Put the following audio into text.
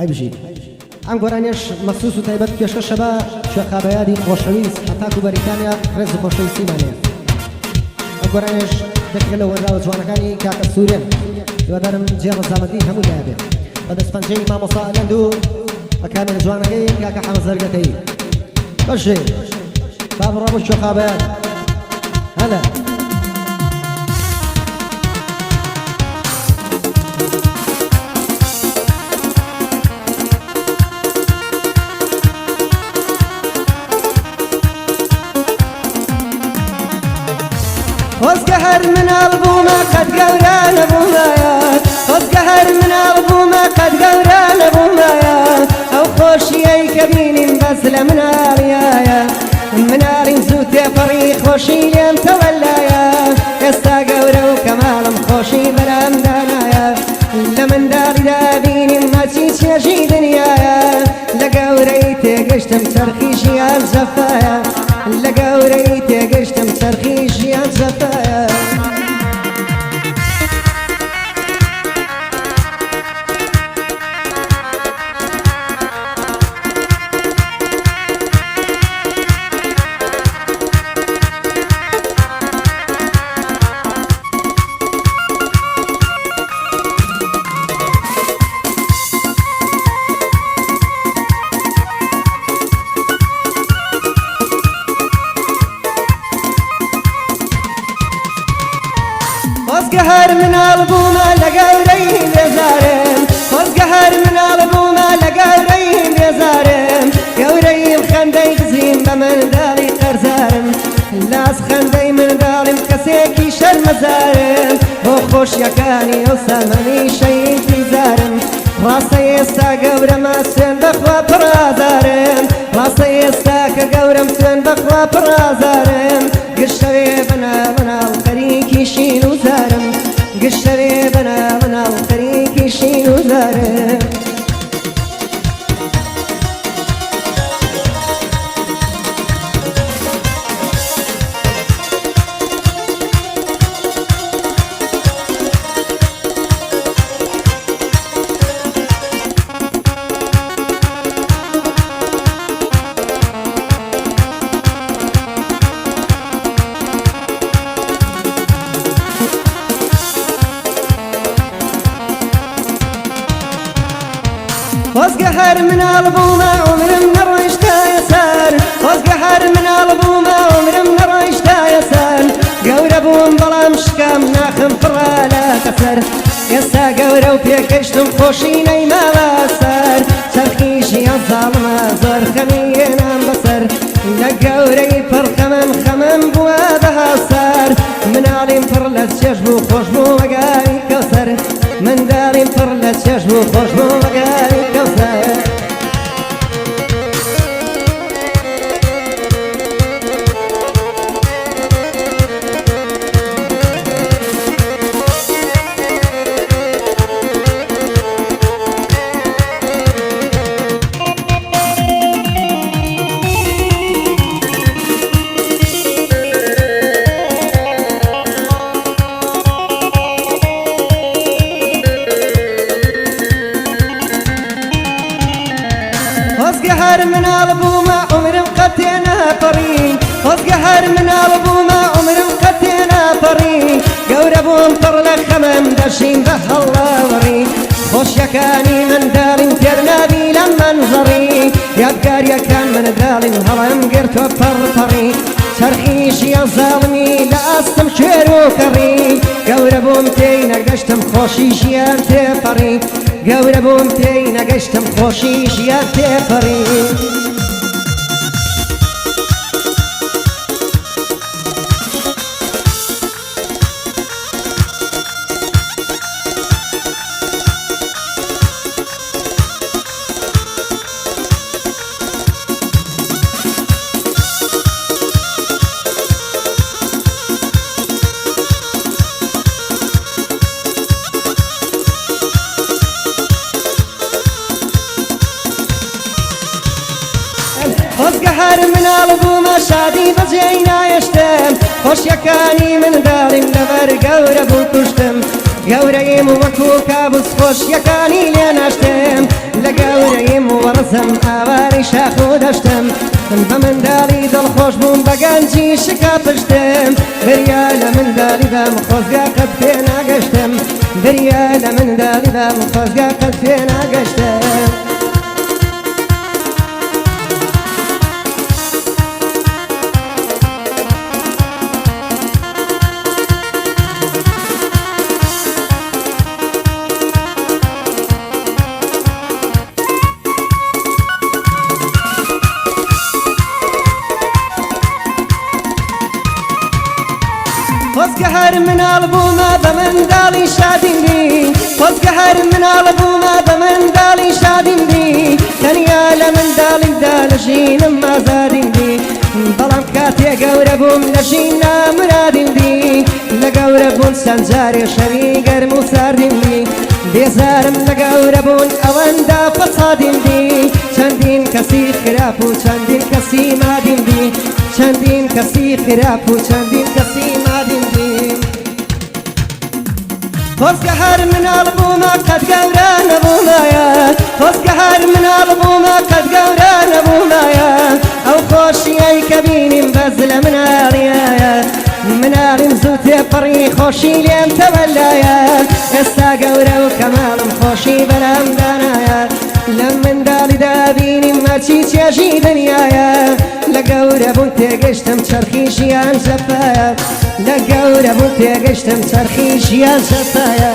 ئەی بژیت ئەم گۆرانیش مەخسوس و تایبەت پێشکەشە بە شوێخابەیادی خۆشەویست هەتاکو و بەریتانیا ڕێز خۆشەویستیمانەیە. ئەم گۆرانیش دەکرێت لە وەنراوە جوانەکانی کاکە سوورێن هیوادارم جێ ڕەزامەندی هەموو لایبێت بە دەستپەنجەی مامۆستا ئەلەند و بەکامل جوانەکەی کاکە حەمەد زەرگەتەیی. بەشێ با بڕە بۆ شوێخابەیاد هەلا وزقهر من البومة قد قوران بومايا وزقهر من البومة قد قوران بومايا أو خوشي كبين بس لمناريا مناري زوتي فريق خوشي لين تولايا يستا قورا وكمال خوشي برام دانايا لمن داري دابيني ما تيجي دنيايا لقوريتي قشتم ترخيشي عن زفايا لقوريتي قشتم ترخيشي عن زفايا وزقهر من البومة لقوري بيزارم وزقهر من البومة لقوري بيزارم قوري خندي قزيم بمن دالي قرزارم لاس خندي من دالي كسيكي شرمزارم وخوش يكاني وسامني شي تزارم راسي يستا قورم سن بخوا برازارم راسي يستا كقورم سن بخوا برازارم قشري بنا بنا الخريكي شيلو زارم قشري بنا بنا الخريكي شيلو زارم وزقهر من البومة عمر من الرشتا يسار وزقهر من البومة عمر من الرشتا يسار قوربون بلا مشكام ناخم فرالا كسر يسا قورو بيكشتم خوشيني ما باسر سرخيشي الظالمة زور خمين عم بسر نقوري فر خمم بوا بهاسر من عليم فرلت شجبو خوشبو وقاي كسر من داري فرلت شجبو خوشبو وقاي كسر وزقهر من البومة عمر مقتنا فري وزقهر من البومة عمر مقتنا فري قوربون طرلة خمم دشين بهالله خوش يكاني من دالين ترنابي لما نظري يبقار يكان من دالين هرم قرتو فرطري سرخيش يا ظالمي لا أستم شيرو كري قوربون تينا قشتم خوشيش يا تفري قوربون تينا قشتم خوشيش يا تفري وزقهر من البومة شادي بجينا يشتم خوش يكاني من داري لبر قورب وكشتم قوريم وكو كابوس خوش يكاني لين اشتم لقورب ڕێزم ئاواری شاخ و دەشتم بە منداڵی دڵخۆش بووم بە گەنجی شکا پشتم بریا لە منداڵی بەم خۆزگا قەت پێ ناگەشتم بریا لە منداڵی بەم خۆزگا قەت پێ ناگەشتم خۆزگە هەر مناڵ بوومە بە منداڵی شادیم بی خۆزگە هەر مناڵ بوومە بە منداڵی شادیم بی تەنیا لە منداڵیدا لە ژینم ئازادیم بی بەڵام کاتێ گەورە بووم لە ژین نامرادیم بی لە گەورە بوون چەند جارێ شەوی گەرم و ساردیم بی بێزارم لە گەورە بوون ئەوەندا فەسادیم بی چەندین کەسی خراپ و چەندین کەسی مادیم بی چەندین کەسی خراپ و چەندین کەسی مادیم بی خۆزگە هەر مناڵ بوومە قەت گەورە نەبوومایە خۆزگە هەر مناڵ بوومە قەت گەورە نەبوومایە ئەو خۆشیەی کە بینیم بەز لە مناڵیایە مناڵیم زوو تێپەڕی خۆشی لێم تەوەلایە ئێستا گەورە و کەماڵم خۆشی بەلام دانایە لە منداڵیدا بینیم مەچی چێژی دنیایە لە گەورە بوون تێگەشتم چەرخی ژیان زەفایە لە گەورە بوون تێگەشتم چەرخی ژیان زەفایە